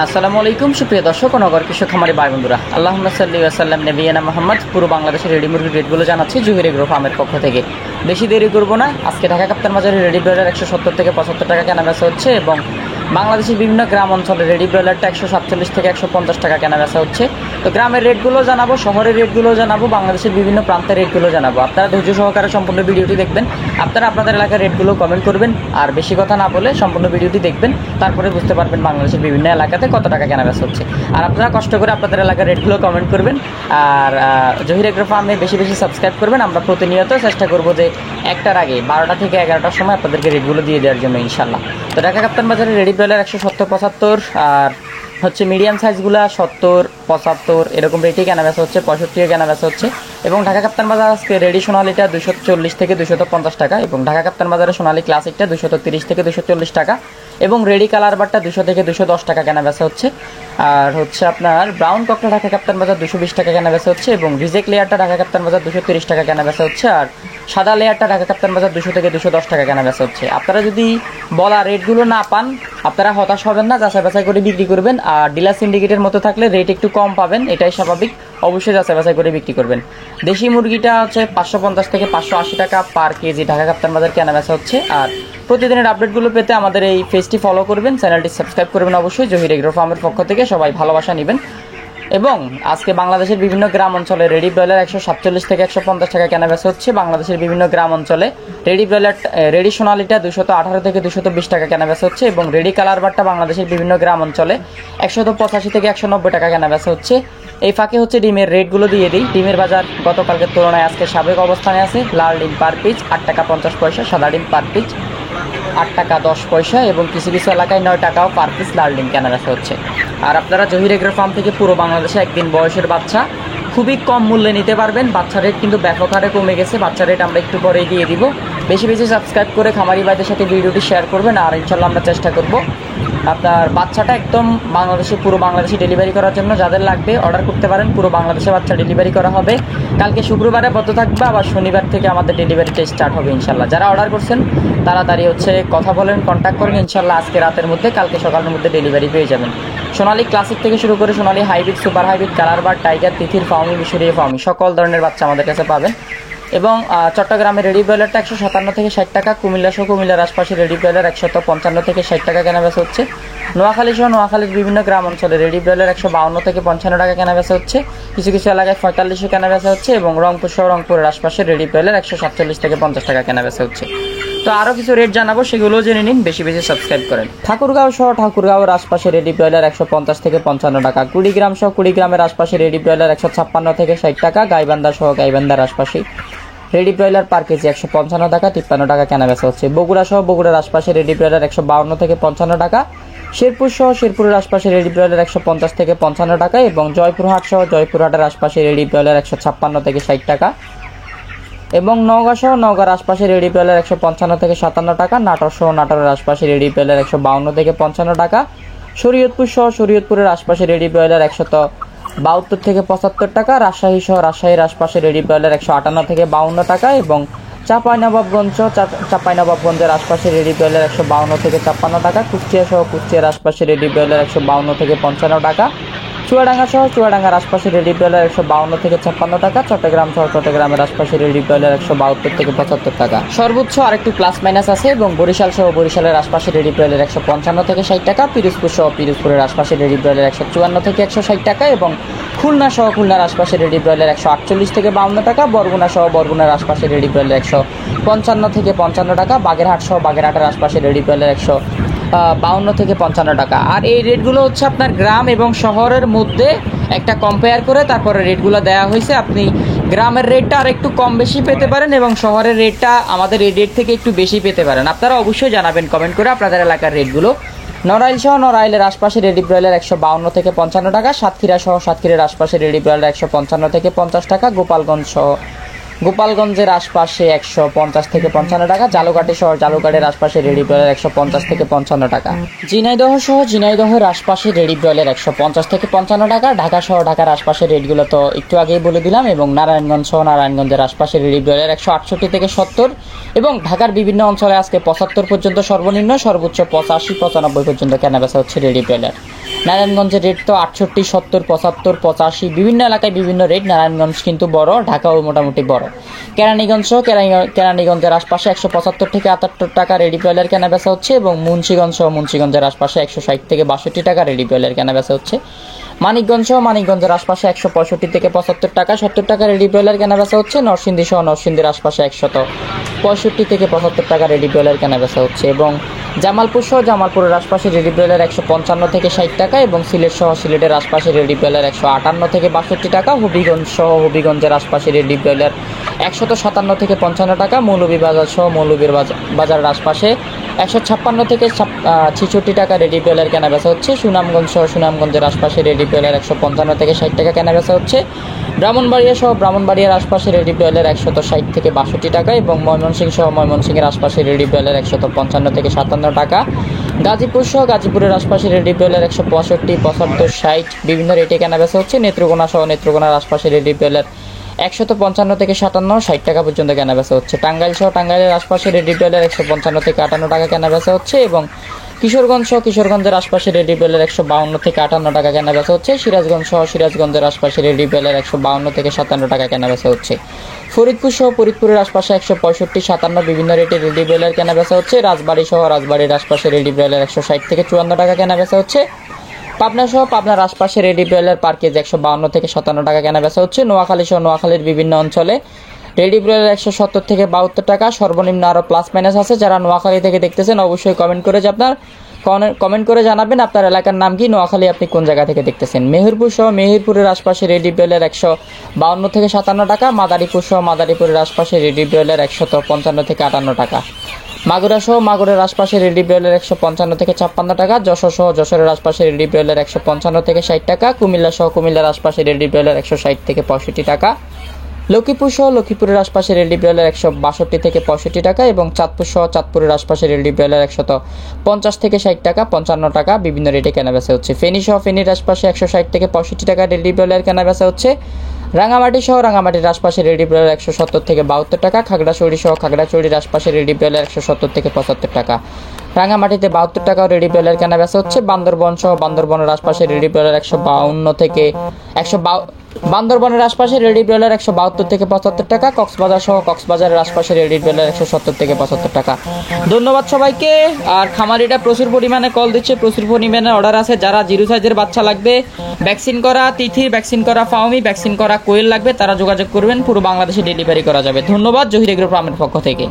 আসসালামু আলাইকুম সুপ্রিয় দর্শক ও নগর কৃষক খামারি ভাই বন্ধুরা, আল্লাহুম্মা সাল্লি ওয়া সাল্লাম নবিয়ানা মুহাম্মদ। পুরো বাংলাদেশের রেডি মুরগির রেটগুলো জানাচ্ছি জহির এগ্রো ফার্মের পক্ষ থেকে। বেশি দেরি করব না, আজকে ঢাকা কাপ্তান বাজারে রেডি ব্রয়লার 170 থেকে 75 টাকা কেনা বেচা হচ্ছে এবং বাংলাদেশের বিভিন্ন গ্রাম অঞ্চলে রেডি ব্রয়লারটা 147 থেকে 150 টাকা কেনা বেচা হচ্ছে। তো গ্রামের রেটগুলো জানাবো, শহরের রেটগুলো জানাবো, বাংলাদেশের বিভিন্ন প্রান্তের রেটগুলো জানাবো। আপনারা ধৈর্য সহকারে সম্পূর্ণ ভিডিওটি দেখবেন। আপনারা আপনাদের এলাকার রেটগুলো কমেন্ট করবেন আর বেশি কথা না বলে সম্পূর্ণ ভিডিওটি দেখবেন, তারপরে বুঝতে পারবেন বাংলাদেশের বিভিন্ন এলাকাতে কত টাকা কেনা বেচা হচ্ছে। আর আপনারা কষ্ট করে আপনাদের এলাকার রেটগুলো কমেন্ট করবেন আর জহির এগ্রো ফার্মে বেশি বেশি সাবস্ক্রাইব করবেন। আমরা প্রতিনিয়ত চেষ্টা করবো যে একটার আগে 12টা থেকে 11টার সময় আপনাদেরকে রেটগুলো দিয়ে দেওয়ার জন্য ইনশাল্লাহ। তো ঢাকা কাপ্তান বাজারে রেডি ব্রয়লার 170-75 আর হচ্ছে মিডিয়াম সাইজগুলো 70-75 এরকম রেটে কেনা বেচা হচ্ছে, 65 কেনা বেচা হচ্ছে। এবং ঢাকা কাপ্তান বাজার আজকে রেডি সোনালিটা 240 থেকে 250 টাকা এবং ঢাকা কাপ্তান বাজারে সোনালি ক্লাসিকটা 230 থেকে 240 টাকা এবং রেডি কালার বারটা 200 থেকে 210 টাকা কেনা বেচা হচ্ছে। আর হচ্ছে আপনার ব্রাউন ককটা ঢাকা কাপ্তান বাজার 220 টাকা কেনা বেচা হচ্ছে এবং রিজেক্ট লেয়ারটা ঢাকা কাপ্তান বাজার 230 টাকা কেনা বেচা হচ্ছে। আর সাদা লেয়ারটা ঢাকা কাপ্তান বাজার 200 থেকে 210 টাকা কেনা বেচা হচ্ছে। আপনারা যদি বলা রেটগুলো না পান আপনারা হতাশ হবেন না, যাচাই বাছাই করে বিক্রি করবেন। আর ডিলার সিন্ডিকেটের মতো থাকলে রেট একটু কম পাবেন, এটাই স্বাভাবিক, অবশ্যই যাচাই বাছাই করে বিক্রি করবেন। দেশি মুরগিটা হচ্ছে 550 থেকে 580 টাকা পার কেজি ঢাকা কাপ্তান বাজার কেনা বেচা হচ্ছে। আর প্রতিদিনের আপডেটগুলো পেতে আমাদের এই পেজটি ফলো করবেন, চ্যানেলটি সাবস্ক্রাইব করবেন অবশ্যই। জহির এগ্রো ফার্মের পক্ষ থেকে সবাই ভালোবাসা নেবেন। এবং আজকে বাংলাদেশের বিভিন্ন গ্রাম অঞ্চলে রেডি ব্রয়লার 147 থেকে 150 টাকা কেনা বেচা হচ্ছে। বাংলাদেশের বিভিন্ন গ্রাম অঞ্চলে রেডি ব্রয়লার রেডি সোনালিটা 218 থেকে 220 টাকা কেনা বেচা হচ্ছে এবং রেডি কালার বারটা বাংলাদেশের বিভিন্ন গ্রাম অঞ্চলে 185 থেকে 190 টাকা কেনা বেচা হচ্ছে। এই ফাঁকে হচ্ছে ডিমের রেটগুলো দিয়ে দিই। ডিমের বাজার গতকালকের তুলনায় আজকে সাবেক অবস্থানে আছে। লাল ডিম পার পিস 8 টাকা 50 পয়সা, সাদা ডিম পার পিস 8 টাকা 10 পয়সা এবং কিছু কিছু এলাকায় 9 টাকাও পার পিস লাল ডিম কেনা বেচা হচ্ছে। আর আপনারা জহির এগ্রো ফার্ম থেকে পুরো বাংলাদেশে একদিন বয়সের বাচ্চা খুবই কম মূল্যে নিতে পারবেন। বাচ্চা রেট কিন্তু ব্যাপক হারে কমে গেছে, বাচ্চা রেট আমরা একটু পরেই দিয়ে দিব। বেশি বেশি সাবস্ক্রাইব করে খামারি ভাইদের সাথে ভিডিওটি শেয়ার করবেন আর ইনশাল্লাহ আমরা চেষ্টা করব আপনার বাচ্চাটা একদম পুরো বাংলাদেশে ডেলিভারি করার জন্য। যাদের লাগবে অর্ডার করতে পারেন, পুরো বাংলাদেশে বাচ্চা ডেলিভারি করা হবে। কালকে শুক্রবারে বন্ধ থাকবে, আবার শনিবার থেকে আমাদের ডেলিভারিটা স্টার্ট হবে ইনশাল্লাহ। যারা অর্ডার করছেন তাড়াতাড়ি হচ্ছে কথা বলেন, কন্ট্যাক্ট করেন, ইনশাল্লাহ আজকে রাতের মধ্যে কালকে সকালের মধ্যে ডেলিভারি পেয়ে যাবেন। সোনালি ক্লাসিক থেকে শুরু করে সোনালি হাইব্রিড, সুপার হাইব্রিড, কালার বার, টাইগার, তিথির ফাউমি, মিশরীয় ফাউমি সকল ধরনের বাচ্চা আমাদের কাছে পাবেন। এবং চট্টগ্রামের রেডি ব্রয়লারটা 157 থেকে 60 টাকা, কুমিল্লা সহ কুমিল্লার আশপাশে রেডি ব্রয়লার 155 থেকে 60 টাকা কেনা বেচা হচ্ছে। নোয়াখালী সহ নোয়াখালীর বিভিন্ন গ্রাম অঞ্চলে রেডি ব্রয়লার 152 থেকে 55 টাকা কেনা বেচা হচ্ছে। কিছু কিছু এলাকায় 45 কেনা বেচা হচ্ছে এবং রংপুর সহ রংপুরের আশপাশে রেডি ব্রয়লার 147 থেকে 50 টাকা কেনা বেচা হচ্ছে। তো আরও কিছু রেট জানাবো, সেগুলোও জেনে নিন, বেশি বেশি সাবস্ক্রাইব করেন। ঠাকুরগাঁও সহ ঠাকুরগাঁওয়ের আশপাশে রেডি ব্রয়লার 150 থেকে 55 টাকা, কুড়িগ্রাম সহ কুড়িগ্রামের আশপাশে রেডি ব্রয়লার 156 থেকে 60 টাকা, গাইবান্ধা সহ গাইবান্ধার আশপাশে রেডি ব্রয়লার পার কেজি 155 টাকা 53 টাকা কেনা বেচা হচ্ছে। বগুড়া সহ বগুড়ার আশপাশে রেডি ব্রয়লার 152 থেকে 55 টাকা, শেরপুর সহ শেরপুরের আশপাশে রেডি ব্রয়লার 150 থেকে 55 টাকা এবং জয়পুরহাট সহ জয়পুরহাটের আশপাশে রেডি ব্রয়লার 156 থেকে 60 টাকা এবং নওগাঁ সহ নওগাঁর আশপাশে রেডি ব্রয়লার 155 থেকে 57 টাকা, নাটোর সহ নাটোরের আশপাশে রেডি ব্রয়লার 152 থেকে 55 টাকা, শরীয়তপুর সহ শরীয়তপুরের আশপাশে রেডি ব্রয়লার 172 থেকে 75 টাকা, রাজশাহী সহ রাজশাহীর আশপাশে রেডি ব্রয়লার 158 থেকে 52 টাকা এবং চাঁপাইনবাবগঞ্জের আশপাশে রেডি ব্রয়লার 152 থেকে 56 টাকা, কুষ্টিয়া সহ কুষ্টিয়ার আশপাশে রেডি ব্রয়লার 152 থেকে 55 টাকা, চুয়াডাঙ্গা সহ চুয়াডাঙ্গার আশপাশে রেডি ব্রয়লার 152 থেকে 56 টাকা, চট্টগ্রাম সহ চট্টগ্রামের আশপাশে রেডি ব্রয়লার 172 থেকে 75 টাকা। সর্বোচ্চ আরেকটু প্লাস মাইনাস আছে এবং বরিশাল সহ বরিশালের আশপাশে রেডি ব্রয়লার 155 থেকে 60 টাকা, পিরোজপুর সহ পিরোজপুরের আশপাশে রেডি ব্রয়লার 154 থেকে 160 টাকা এবং খুলনা সহ খুলনার আশপাশে রেডি ব্রয়লার 148 থেকে 52 টাকা, বরগুনা সহ বরগুনার আশপাশে রেডি ব্রয়লার 155 থেকে 55 টাকা, বাগেরহাট সহ বাগেরহাটের আশপাশে রেডি ব্রয়লার 152 থেকে 55 টাকা। আর এই রেটগুলো হচ্ছে আপনার গ্রাম এবং শহরের মধ্যে একটা কম্পেয়ার করে তারপরে রেটগুলো দেওয়া হয়েছে। আপনি গ্রামের রেটটা আর একটু কম বেশি পেতে পারেন এবং শহরের রেটটা আমাদের এই রেট থেকে একটু বেশি পেতে পারেন। আপনারা অবশ্যই জানাবেন কমেন্ট করে আপনাদের এলাকার রেটগুলো। নড়াইল সহ নড়াইলের আশপাশে রেডি ব্রয়লার 152 থেকে 55 টাকা, সাতক্ষীরা সহ সাতক্ষীরার আশপাশে রেডি ব্রয়লার 155 থেকে 50 টাকা, গোপালগঞ্জের আশপাশে 150 থেকে 55 টাকা, জালুকাঠি সহ জালুকাঠের আশপাশে রেডি ব্রয়লার 150 থেকে 55 টাকা, ঝিনাইদহ সহ ঝিনাইদহের আশপাশে রেডি ব্রয়লার 150 থেকে 55 টাকা, ঢাকা সহ ঢাকার আশপাশে রেটগুলো তো একটু আগেই বলে দিলাম এবং নারায়ণগঞ্জ সহ নারায়ণগঞ্জের আশপাশে রেডি ব্রয়লার 168 থেকে 70 এবং ঢাকার বিভিন্ন অঞ্চলে আজকে 75 পর্যন্ত সর্বনিম্ন, সর্বোচ্চ 85-95 পর্যন্ত কেনাবেচা হচ্ছে রেডি ব্রয়লার। নারায়ণগঞ্জের রেট তো 68, 70, 75, 85 বিভিন্ন এলাকায় বিভিন্ন রেট। নারায়ণগঞ্জ কিন্তু বড়, ঢাকাও মোটামুটি বড়। কেরানীগঞ্জের আশপাশে 175 থেকে 78 টাকা রেডি ব্রয়লার কেনা বেচা হচ্ছে এবং মুন্সিগঞ্জের আশপাশে 160 থেকে 62 টাকা রেডি ব্রয়লার কেনা বেচা হচ্ছে। মানিকগঞ্জের আশপাশে 165 থেকে 75 টাকা 70 টাকা রেডি ব্রয়লার কেনা বেচা হচ্ছে। নরসিংদীর আশপাশে 165 থেকে 75 টাকা রেডি ব্রয়লার কেনা বেচা হচ্ছে এবং জামালপুরের আশপাশে রেডি ব্রয়লার 155 থেকে 60 টাকা এবং সিলেটের আশপাশে রেডি ব্রয়লার 158 থেকে 62 টাকা। হবিগঞ্জের আশপাশে রেডি ব্রয়লার 157 থেকে 55 টাকা। মৌলভীবাজারের আশপাশে 156 থেকে 66 টাকা রেডি ব্রয়লার কেনা বেচা হচ্ছে। সুনামগঞ্জের আশপাশে রেডি ব্রয়লার 155 থেকে 60 টাকা কেনা বেচা হচ্ছে। ব্রাহ্মণবাড়িয়ার আশপাশে রেডি ব্রয়লার 160 থেকে 62 টাকা এবং ময়মনসিংহের আশপাশে রেডি ব্রয়লার 155 থেকে 57 টাকা। গাজীপুরের আশপাশে রেডি ব্রয়লার 165, 75, 60 বিভিন্ন রেটে কেনা বেচা হচ্ছে। নেত্রকোনার আশপাশে রেডি ব্রয়লার 155 থেকে 57, 60 টাকা পর্যন্ত কেনা বেচা হচ্ছে। টাঙ্গাইলের আশপাশে রেডি ব্রয়লার 155 থেকে 58 টাকা কেনা বেচা হচ্ছে এবং কিশোরগঞ্জের আশপাশে রেডি ব্রয়লার 152 থেকে 58 টাকা কেনা বেচা হচ্ছে। সিরাজগঞ্জের আশপাশে রেডি ব্রয়লার 152 থেকে 57 টাকা কেনা বেচা হচ্ছে। ফরিদপুরের আশপাশে 165, 57 বিভিন্ন রেটে রেডি ব্রয়লার কেনা বেচা হচ্ছে। রাজবাড়ির আশপাশে রেডি ব্রয়লার 160 থেকে 54 টাকা কেনা বেচা হচ্ছে। পাবনার আশপাশে রেডি ব্রয়লার পার কেজি 152 থেকে 57 টাকা কেনা বেচা হচ্ছে। নোয়াখালীর বিভিন্ন অঞ্চলে রেডি ব্রয়লার 170 থেকে 72 টাকা। সর্বনিম্ন আরও প্লাস মাইনাস আছে। যারা নোয়াখালী থেকে দেখতেছেন অবশ্যই কমেন্ট করে জানাবেন আপনার এলাকার নাম কি, নোয়াখালী আপনি কোন জায়গা থেকে দেখতেছেন। মেহেরপুরের আশপাশে রেডি ব্রয়লার 152 থেকে 57 টাকা। মাদারীপুরের আশপাশে রেডি ব্রয়লার 155 থেকে 58 টাকা। মাগুরার আশপাশে রেডি ব্রয়লার 155 থেকে 56 টাকা। যশোরের আশপাশে রেডি ব্রয়লার 155 থেকে 60 টাকা। কুমিল্লার আশপাশে রেডি ব্রয়লার 160 থেকে 65 টাকা। লক্ষ্মীপুরের আশপাশে রেডি ব্রয়লার 162 থেকে 65 টাকা এবং চাঁদপুরের আশপাশে রেডি ব্রয়লার 150 থেকে 60 টাকা, 55 টাকা বিভিন্ন রেটে কেনা বেচা হচ্ছে। ফেনীর আশপাশে 160 থেকে 65 টাকা রেডি ব্রয়লার কেনা বেচা হচ্ছে। রাঙামাটির আশপাশে রেডি ব্রয়লার 170 থেকে 72 টাকা। খাগড়াছড়ির আশপাশে রেডি ব্রয়লার 170 থেকে 75 টাকা। রাঙামাটিতে 72 টাকাও রেডি ব্রয়লার কেনা বেচা হচ্ছে। বান্দরবনের আশপাশে রেডি ব্রয়লার 152 থেকে বান্দরবনের আশপাশে রেডি ব্রয়লার 172 থেকে 75 টাকা। কক্সবাজারের আশপাশে রেডি ব্রয়লার 170 থেকে 75 টাকা। ধন্যবাদ সবাইকে। আর খামারিটা প্রচুর পরিমাণে কল দিচ্ছে, প্রচুর পরিমাণে অর্ডার আছে। যারা 0 সাইজের বাচ্চা লাগবে, ভ্যাকসিন করা তিথির, ভ্যাকসিন করা ফাউমি, ভ্যাকসিন করা কোয়েল লাগবে, তারা যোগাযোগ করবেন। পুরো বাংলাদেশে ডেলিভারি করা যাবে। ধন্যবাদ জহির এগ্রো ফার্মের পক্ষ থেকে।